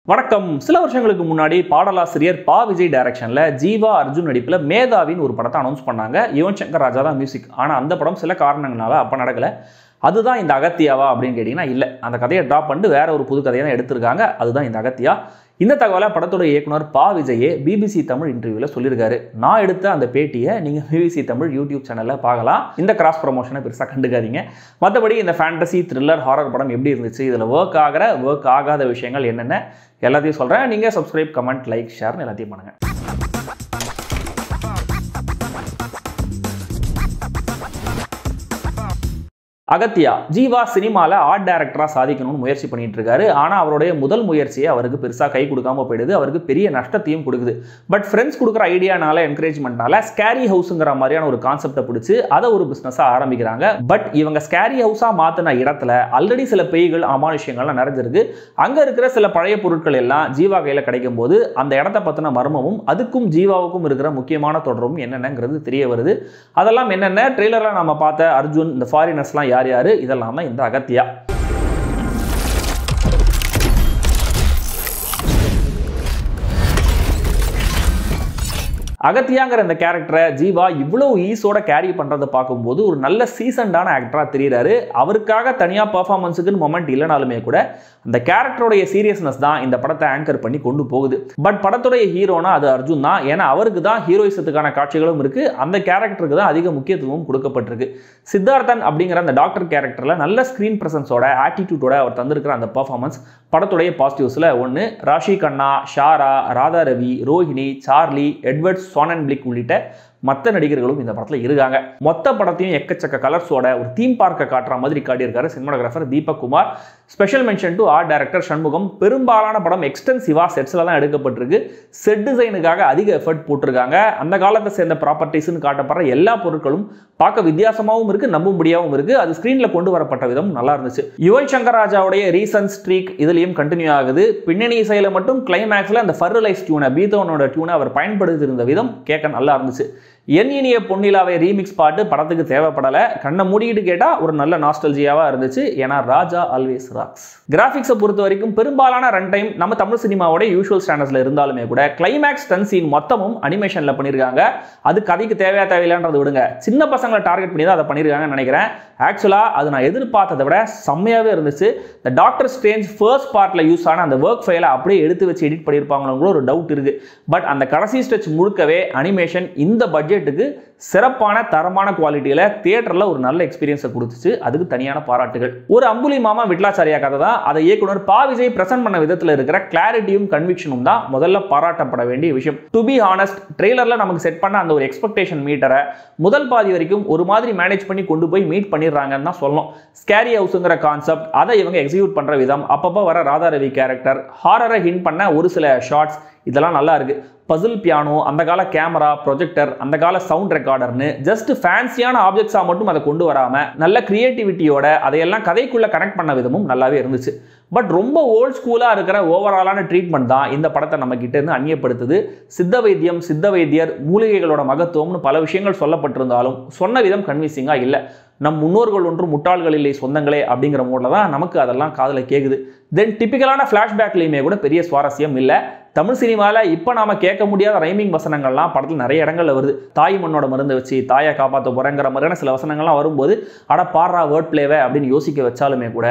வணக்கம். சில வருஷங்களுக்கு முன்னாடி பாடலாசிரியர் பா விஜய் டைரக்ஷன்ல ஜீவா அர்ஜுன் நடிப்புல மேதாவின் ஒரு படத்தை அனௌன்ஸ் பண்ணாங்க. யுவன் சங்கர் ராஜா தான் மியூசிக். ஆனா அந்த படம் சில காரணங்களால அப்ப நடக்கல. அதுதான் இந்த அகத்தியாவா அப்படின்னு கேட்டீங்கன்னா இல்ல. அந்த கதையை டிராப் பண்ணிட்டு வேற ஒரு புது கதையை தான் எடுத்திருக்காங்க. அதுதான் இந்த அகத்தியா. இந்த தகவலை படத்தோட இயக்குனர் பா விஜயே பிபிசி தமிழ் இன்டர்வியூல சொல்லியிருக்காரு. நான் எடுத்த அந்த பேட்டியை நீங்க பிபிசி தமிழ் யூடியூப் சேனல்ல பார்க்கலாம். இந்த கிராஸ் ப்ரமோஷனை பெருசா கண்டுக்காதீங்க. மற்றபடி இந்த ஃபேண்டசி த்ரில்லர் ஹாரர் படம் எப்படி இருந்துச்சு, இதுல ஒர்க் ஆகாத விஷயங்கள் என்னென்ன எல்லாத்தையும் சொல்றேன். நீங்க சப்ஸ்கிரைப், கமெண்ட், லைக், ஷேர் எல்லாத்தையும் பண்ணுங்க. அகத்தியா ஜீவா சினிமாவில் ஆர்ட் டைரக்டராக சாதிக்கணும்னு முயற்சி பண்ணிட்டு இருக்காரு. ஆனால் அவருடைய முதல் முயற்சியை அவருக்கு பெருசாக கை கொடுக்காம போயிடுது. அவருக்கு பெரிய நஷ்டத்தையும் கொடுக்குது. பட் ஃப்ரெண்ட்ஸ் கொடுக்குற ஐடியானால, என்கரேஜ்மெண்ட்னால ஸ்கேரி ஹவுஸுங்கிற மாதிரியான ஒரு கான்செப்டை பிடிச்சி அதை ஒரு பிஸ்னஸாக ஆரம்பிக்கிறாங்க. பட் இவங்க ஸ்கேரி ஹவுஸாக மாற்றின இடத்துல ஆல்ரெடி சில பேய்கள், அமானுஷ்யங்கள்லாம் நிறைஞ்சிருக்கு. அங்கே இருக்கிற சில பழைய பொருட்கள் எல்லாம் ஜீவா கையில் கிடைக்கும் போது அந்த இடத்த பற்றின மர்மமும் அதுக்கும் ஜீவாவுக்கும் இருக்கிற முக்கியமான தொடர்பும் என்னென்னங்கிறது தெரிய வருது. அதெல்லாம் என்னென்ன ட்ரெய்லரில் நம்ம பார்த்த அர்ஜுன், இந்த ஃபாரினர்ஸ்லாம் யாரு இதெல்லாம் தான் இந்த அகத்தியா. அகத்தியாங்கிற இந்த கேரக்டரை ஜீவா இவ்வளவு ஈஸோட கேரி பண்றதை பார்க்கும்போது ஒரு நல்ல சீசன்டான ஆக்டரா தெரியுறாரு. அவருக்காக தனியா பெர்ஃபார்மன்ஸுக்குன்னு மொமெண்ட் இல்லைனாலுமே கூட அந்த கேரக்டருடைய சீரியஸ்னஸ் தான் இந்த படத்தை ஆங்கர் பண்ணி கொண்டு போகுது. பட் படத்துடைய ஹீரோனா அது அர்ஜுன் தான். ஏன்னா அவருக்கு தான் ஹீரோயிசத்துக்கான காட்சிகளும் இருக்கு. அந்த கேரக்டருக்கு தான் அதிக முக்கியத்துவம் கொடுக்கப்பட்டிருக்கு. சித்தார்த்தன் அப்படிங்கிற அந்த டாக்டர் கேரக்டர்ல நல்ல ஸ்கிரீன் பிரசன்ஸோட, ஆட்டிடியூடோட அவர் தந்திருக்கிற அந்த பெர்ஃபார்மன்ஸ் படத்துடைய பாசிட்டிவ்ஸ்ல ஒன்று. ராஷி கண்ணா, Shara, Radha Ravi, Rohini, Charlie, Edwards, shonen பிளிக் உள்ளிட்ட மற்ற நடிகர்களும் இந்த படத்தில் இருக்காங்க. மொத்த படத்தையும் எக்கச்சக்க கலர்ஸோட ஒரு தீம் பார்க்க காட்டுற மாதிரி காட்டியிருக்காரு cinematographer Deepak Kumar. Special mention to art director Shanmugam. பெரும்பாலான படம் எக்ஸ்டென்சிவா செட்ஸ்ல தான் எடுக்கப்பட்டிருக்கு. செட் டிசைனுக்காக அதிக எஃபர்ட் போட்டிருக்காங்க. அந்த காலத்தை சேர்ந்த ப்ராப்பர்ட்டிஸ்னு காட்டப்படுற எல்லா பொருட்களும் பார்க்க வித்தியாசமாகவும் இருக்கு, நம்பும்படியாகவும் இருக்கு. அது ஸ்கிரீன்ல கொண்டு வரப்பட்ட விதம் நல்லா இருந்துச்சு. யுவன் சங்கர் ராஜாவுடைய ரீசன்ட் ஸ்ட்ரீக் இதுலயும் கண்டினியூ ஆகுது. பின்னணி இசையில மட்டும் கிளைமேக்ஸ்ல அந்த ஃபர்ரலைஸ் டியூனை, பீத்தோனோட டியூனை அவர் பயன்படுத்தி இருந்த விதம் கேட்க நல்லா இருந்துச்சு. என் இனிய பொன்னிலாவை ரீமிக்ஸ் பாட்டு படத்துக்கு தேவைப்படலை. கண்ணை மூடிக்கிட்டு கேட்டால் ஒரு நல்ல நாஸ்டல்ஜியாவாக இருந்துச்சு. ஏன்னா ராஜா ஆல்வேஸ் ராக்ஸ். கிராஃபிக்ஸை பொறுத்த வரைக்கும் பெரும்பாலான ரன் டைம் நம்ம தமிழ் சினிமாவோட யூஷுவல் ஸ்டாண்டர்ட்ஸில் இருந்தாலுமே கூட கிளைமேக்ஸ் டன் சீன் மொத்தமும் அனிமேஷனில் பண்ணியிருக்காங்க. அது கதைக்கு தேவையில்லான்றதை விடுங்க, சின்ன பசங்களை டார்கெட் பண்ணி தான் அதை பண்ணியிருக்காங்கன்னு நினைக்கிறேன். ஆக்சுவலாக அது நான் எதிர்பார்த்ததை விட செம்மையாகவே இருந்துச்சு. இந்த டாக்டர் ஸ்ட்ரேஞ்ச் ஃபர்ஸ்ட் பார்ட்டில் யூஸ் ஆன அந்த ஒர்க் ஃபைலை அப்படியே எடுத்து வச்சு எடிட் பண்ணியிருப்பாங்களோ ஒரு டவுட் இருக்கு. பட் அந்த கடைசி ஸ்ட்ரெச் முழுக்கவே அனிமேஷன் இந்த பட்ஜெட்டுக்கு சிறப்பான தரமான குவாலிட்டியில தியேட்டர்ல ஒரு நல்ல எக்ஸ்பீரியன்ஸை கொடுத்துச்சு. அதுக்கு தனியான பாராட்டுகள். ஒரு அம்புலி மாமா விட்லாச்சாரியா கதை தான். அதை இயக்குனர் பா விஜய் பிரசன்ட் பண்ண விதத்தில் இருக்கிற கிளாரிட்டியும் கன்விக்ஷனும் தான் முதல்ல பாராட்டப்பட வேண்டிய விஷயம். டு பி ஹானஸ்ட், ட்ரெய்லர்ல நமக்கு செட் பண்ண அந்த ஒரு எக்ஸ்பெக்டேஷன் மீட்டரை முதல் பாதி வரைக்கும் ஒரு மாதிரி மேனேஜ் பண்ணி கொண்டு போய் மீட் பண்ணிடுறாங்கன்னு தான் சொல்லணும். ஸ்கேரி ஹவுஸுங்கிற கான்செப்ட், அதை இவங்க எக்ஸிக்யூட் பண்ற விதம், அப்பப்போ வர ராதா ரவி கேரக்டர், ஹாரரை ஹிண்ட் பண்ண ஒரு சில ஷார்ட்ஸ், இதெல்லாம் நல்லா இருக்கு. பசில் பியானோ, அந்த கால கேமரா, ப்ரொஜெக்டர், அந்த கால சவுண்ட் ரெக்கார்டர்னு ஜஸ்ட் ஃபேன்சியான ஆப்ஜெக்ட்ஸா மட்டும் அதை கொண்டு வராம நல்ல கிரியேட்டிவிட்டியோட அதையெல்லாம் கதைக்குள்ள கனெக்ட் பண்ண விதமும் நல்லாவே இருந்துச்சு. பட் ரொம்ப ஓல்ட் ஸ்கூலா இருக்கிற ஓவராலான ட்ரீட்மெண்ட் தான் இந்த படத்தை நம்ம கிட்ட இருந்து அந்நியப்படுத்துது. சித்த வைத்தியம், சித்த வைத்தியர், மூலிகைகளோட மகத்துவம்னு பல விஷயங்கள் சொல்லப்பட்டிருந்தாலும் சொன்ன விதம் கன்வின்சிங்கா இல்லை. நம் முன்னோர்கள் ஒன்றும் முட்டாள்கள் இல்லை சொந்தங்களே அப்படிங்கிற மோட்ல தான் நமக்கு அதெல்லாம் காதுல கேக்குது. தென் டிபிக்கலான ஃபிளாஷ்பேக்லையுமே கூட பெரிய சுவாரஸ்யம் இல்லை. தமிழ் சினிமாவில் இப்போ நாம கேட்க முடியாத ரைமிங் வசனங்கள்லாம் படத்தில் நிறைய இடங்கள்ல வருது. தாய் மண்ணோட மருந்து வச்சு தாயை காப்பாற்ற போறேங்கிற மாதிரியான சில வசனங்கள்லாம் வரும்போது அட பாடுறா வேர்ட் பிளேவை அப்படின்னு யோசிக்க வச்சாலுமே கூட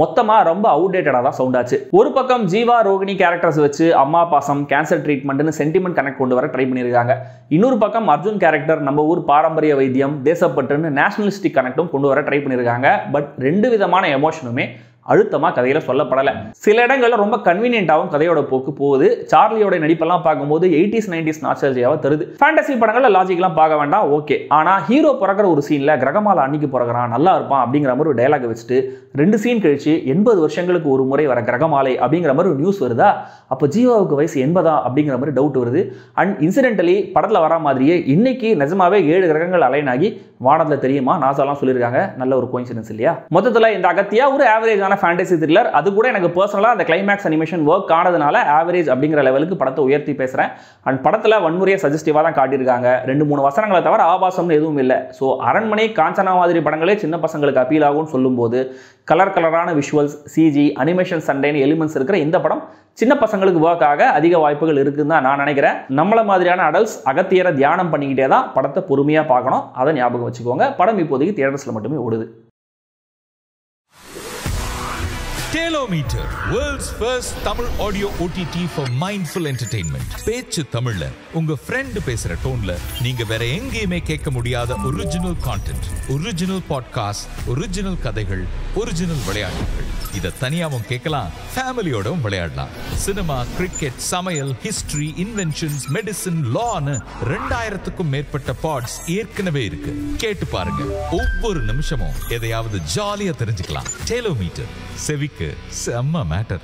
மொத்தமா ரொம்ப அவுடேட்டடாக தான் சவுண்ட் ஆச்சு. ஒரு பக்கம் ஜீவா, ரோகிணி கேரக்டர்ஸ் வச்சு அம்மா பாசம், கேன்சர் ட்ரீட்மெண்ட்னு சென்டிமெண்ட் கனெக்ட் கொண்டு வர ட்ரை பண்ணியிருக்காங்க. இன்னொரு பக்கம் அர்ஜுன் கேரக்டர் நம்ம ஊர் பாரம்பரிய வைத்தியம், தேசப்பற்றுன்னு நேஷனலிஸ்டிக் கனெக்டும் கொண்டு வர ட்ரை பண்ணியிருக்காங்க. பட் ரெண்டு விதமான எமோஷனுமே அழுத்தமா கதையில சொல்லப்படலை. சில இடங்கள்ல ரொம்ப கன்வீனியன்ட்டாகவும் கதையோட போக்கு போகுது. சார்லியோட நடிப்பெல்லாம் பார்க்கும்போது 80s 90s நாஸ்டால்ஜியாவை தருது. ஃபேண்டசி படங்கள்ல லாஜிக்லாம் பார்க்க வேண்டாம், ஓகே. ஆனா ஹீரோ பிறக்கிற ஒரு சீன்ல கிரகமால அன்னைக்கு பிறகுறான், நல்லா இருப்பான் அப்படிங்கிற மாதிரி ஒரு டயலாக் வச்சுட்டு 2 சீன் கழிச்சு 80 வருஷங்களுக்கு ஒரு முறை வர கிரகமாலை அப்படிங்கிற மாதிரி ஒரு நியூஸ் வருதா? அப்போ ஜீவாவுக்கு வயசு 80 அப்படிங்கிற மாதிரி டவுட் வருது. அண்ட் இன்சிடென்டலி படத்தில் வர மாதிரியே இன்னைக்கு நிஜமாவே 7 கிரகங்கள் அலைன் ஆகி வானத்தில் தெரியுமா நாசாலாம் சொல்லியிருக்காங்க. நல்ல ஒரு கோயின்சிடன்ஸ் இல்லையா? மொத்தத்தில் இந்த அகத்தியா ஒரு ஆவரேஜான ஃபேண்டசி த்ரில்லர். அது கூட எனக்கு பர்சனலாக அந்த கிளைமேக்ஸ் அனிமேஷன் ஒர்க் ஆனதுனால ஆவரேஜ் அப்படிங்கிற லெவலுக்கு படத்தை உயர்த்தி பேசுகிறேன். அண்ட் படத்தில் வன்முறையை சஜஸ்டிவாக தான் காட்டியிருக்காங்க. 2-3 வசனங்களை தவிர ஆபாசம்னு எதுவும் இல்லை. ஸோ அரண்மனை, காஞ்சனா மாதிரி படங்களே சின்ன பசங்களுக்கு அப்பீல் ஆகும்னு சொல்லும்போது கலரான விஷுவல்ஸ், சிஜி, அனிமேஷன் சண்டைன்னு எலிமெண்ட்ஸ் இருக்கிற இந்த படம் சின்ன பசங்களுக்கு ஒர்க் ஆக அதிக வாய்ப்புகள் இருக்குன்னு தான் நான் நினைக்கிறேன். நம்மள மாதிரியான அடல்ட்ஸ் அகத்தியரை தியானம் பண்ணிக்கிட்டே தான் படத்தை பொறுமையாக பார்க்கணும். அதை ஞாபகம் வச்சுக்கோங்க. படம் இப்போதைக்கு தியேட்டர்ஸில் மட்டுமே ஓடுது. Telometer, world's first Tamil audio OTT for mindful entertainment. பேச்சு தமிழ்ல உங்க ஃப்ரெண்ட் பேசுற டோன்ல நீங்க வேற எங்கேயுமே கேட்க முடியாத original content, original podcast, original கதைகள், ஒரிஜினல் விளையாட்டுகள். இத தனியாவும் கேட்கலாம், ஃபேமிலியோடவும் விளையாடலாம். சினிமா, கிரிக்கெட், சமையல், ஹிஸ்டரி, இன்வென்ஷன்ஸ், மெடிசின், லான்னு 2000க்கும் மேற்பட்ட பாட்ஸ் ஏற்கனவே இருக்கு. கேட்டு பாருங்க. ஒவ்வொரு நிமிஷமும் எதையாவது ஜாலியா தெரிஞ்சுக்கலாம். டெலோமீட்டர், செவிக்கு செம்ம மேட்டர்.